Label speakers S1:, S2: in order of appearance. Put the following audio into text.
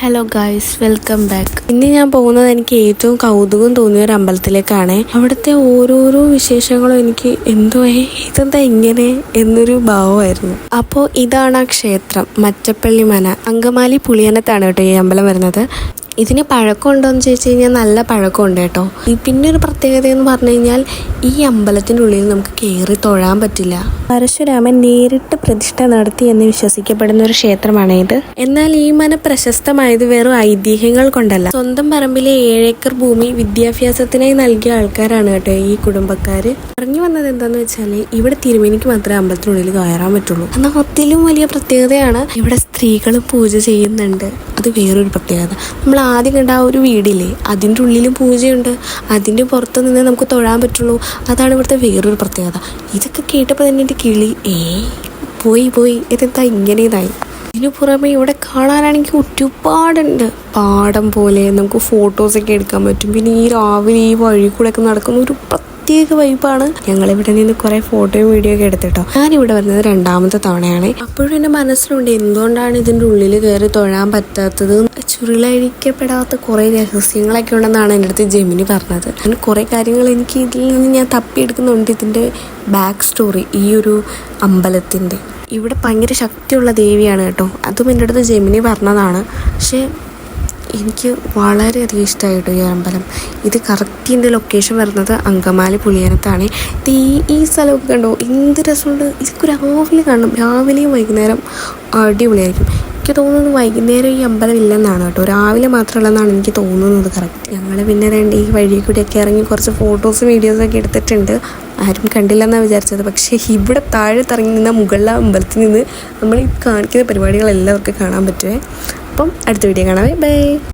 S1: Hello guys, welcome back. ഇന്ന് ഞാൻ പോകുന്നത് എനിക്ക് ഏറ്റവും കൗതുകം തോന്നിയ ഒരു അമ്പലത്തിലേക്കാണ്. അവിടുത്തെ ഓരോരോ വിശേഷങ്ങളും എനിക്ക് ഇതെന്താ ഇങ്ങനെ എന്നൊരു ഭാവമായിരുന്നു. അപ്പോൾ ഇതാണ് ആ ക്ഷേത്രം, മറ്റപ്പള്ളി മന, അങ്കമാലി പുളിയനത്താണ് കേട്ടോ ഈ അമ്പലം വരുന്നത്. ഇതിന് പഴക്കമുണ്ടോയെന്ന് ചോദിച്ചു കഴിഞ്ഞാൽ നല്ല പഴക്കമുണ്ട് കേട്ടോ. പിന്നെ ഒരു പ്രത്യേകത എന്ന് പറഞ്ഞു കഴിഞ്ഞാൽ ഈ അമ്പലത്തിൻ്റെ ഉള്ളിൽ നമുക്ക് കയറി തൊഴാൻ പറ്റില്ല. പരശുരാമൻ നേരിട്ട് പ്രതിഷ്ഠ നടത്തി എന്ന് വിശ്വസിക്കപ്പെടുന്ന ഒരു ക്ഷേത്രമാണ് ഇത്. എന്നാൽ ഈ മന പ്രശസ്തമായത് വെറും ഐതിഹ്യങ്ങൾ കൊണ്ടല്ല, സ്വന്തം പറമ്പിലെ 7 ഏക്കർ ഭൂമി വിദ്യാഭ്യാസത്തിനായി നൽകിയ ആൾക്കാരാണ് കേട്ടോ ഈ കുടുംബക്കാര്. പറഞ്ഞു വന്നത് എന്താന്ന് വെച്ചാൽ ഇവിടെ തിരുമേനിക്ക് മാത്രമേ അമ്പലത്തിനുള്ളിൽ കയറാൻ പറ്റുള്ളൂ. എന്നാൽ അതിലും വലിയ പ്രത്യേകതയാണ് ഇവിടെ സ്ത്രീകളും പൂജ ചെയ്യുന്നുണ്ട്. അത് വേറൊരു പ്രത്യേകത. നമ്മൾ ആദ്യം കണ്ട ആ ഒരു വീടില്ലേ, അതിൻ്റെ ഉള്ളിലും പൂജയുണ്ട്, അതിൻ്റെ പുറത്ത് നിന്ന് നമുക്ക് തൊഴാൻ പറ്റുള്ളൂ. അതാണ് ഇവിടുത്തെ വേറൊരു പ്രത്യേകത. ഇതൊക്കെ കേട്ടപ്പോൾ തന്നെ എൻ്റെ കിളി പോയി ഇതെന്താ ഇങ്ങനെയതായി. ഇതിനു പുറമെ ഇവിടെ കാണാനാണെങ്കിൽ ഒരുപാടുണ്ട്. പാടം പോലെ നമുക്ക് ഫോട്ടോസൊക്കെ എടുക്കാൻ പറ്റും. പിന്നെ ഈ രാവിലെ ഈ വഴി കൂടെ ഒക്കെ നടക്കുന്ന ഒരു പ്രത്യേക വൈബാണ്. ഞങ്ങളിവിടെ നിന്ന് കുറേ ഫോട്ടോയും വീഡിയോ ഒക്കെ എടുത്തിട്ടോ. ഞാനിവിടെ വരുന്നത് 2ാമത്തെ തവണയാണ്. അപ്പോഴും എൻ്റെ മനസ്സിലുണ്ട് എന്തുകൊണ്ടാണ് ഇതിൻ്റെ ഉള്ളിൽ കയറി തൊഴാൻ പറ്റാത്തത്. ചുരുളഴിക്കപ്പെടാത്ത കുറേ രഹസ്യങ്ങളൊക്കെ ഉണ്ടെന്നാണ് എൻ്റെ അടുത്ത് ജെമിനി പറഞ്ഞത്. അങ്ങനെ കുറേ കാര്യങ്ങൾ എനിക്ക് ഇതിൽ നിന്ന് ഞാൻ തപ്പിയെടുക്കുന്നുണ്ട്. ഇതിൻ്റെ ബാക്ക് സ്റ്റോറി ഈ ഒരു അമ്പലത്തിൻ്റെ. ഇവിടെ ഭയങ്കര ശക്തിയുള്ള ദേവിയാണ് കേട്ടോ. അതും എൻ്റെ അടുത്ത് ജെമിനി പറഞ്ഞതാണ്. പക്ഷേ എനിക്ക് വളരെയധികം ഇഷ്ടമായിട്ടോ ഈ അമ്പലം. ഇത് കറക്റ്റ് എൻ്റെ ലൊക്കേഷൻ വരുന്നത് അങ്കമാലി പുളിയനത്താണ്. ഇത് ഈ സ്ഥലമൊക്കെ കണ്ടോ, എന്ത് രസമുണ്ട്. ഇതൊക്കെ രാവിലെ കാണണം, രാവിലെയും വൈകുന്നേരം അടിപൊളിയായിരിക്കും. എനിക്ക് തോന്നുന്നത് വൈകുന്നേരം ഈ അമ്പലം ഇല്ലെന്നാണ് കേട്ടോ, രാവിലെ മാത്രമുള്ളതെന്നാണ് എനിക്ക് തോന്നുന്നത് കറക്റ്റ്. ഞങ്ങൾ പിന്നെ ഈ വഴി കൂടിയൊക്കെ ഇറങ്ങി കുറച്ച് ഫോട്ടോസും വീഡിയോസൊക്കെ എടുത്തിട്ടുണ്ട്. ആരും കണ്ടില്ലെന്നാണ് വിചാരിച്ചത്. പക്ഷേ ഇവിടെ താഴെ ഇറങ്ങി നിന്ന മുകളിലെ അമ്പലത്തിൽ നിന്ന് നമ്മൾ ഈ കാണിക്കുന്ന പരിപാടികളെല്ലാവർക്കും കാണാൻ പറ്റുമേ. അപ്പം അടുത്ത വീഡിയോ കാണാം. ബൈ.